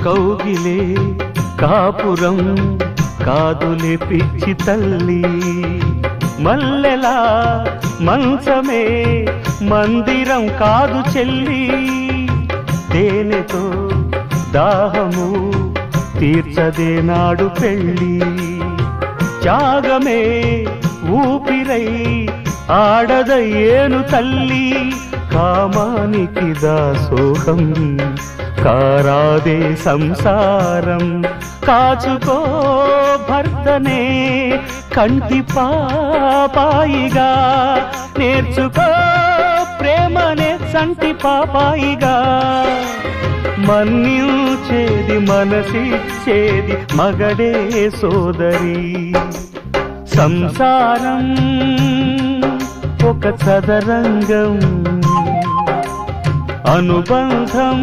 కౌగిలే కాపురం కాదులే పిచ్చి తల్లి, మల్లెలా మంచమే మందిరం కాదు చెల్లి, తేనెతో దాహము తీర్చదే నాడు పెళ్ళి, త్యాగమే ఊపిరై ఆడదయ్యేను తల్లి, కామానికి దాసోహం కారాదే సంసారం, కాచుకో భర్తనే కంటి పాపాయిగా, నేర్చుకో ప్రేమనే సంటి పాపాయిగా, మన్నించేది మనసిచ్చేది మగడే సోదరి, సంసారం ఒక చదరంగం అనుబంధం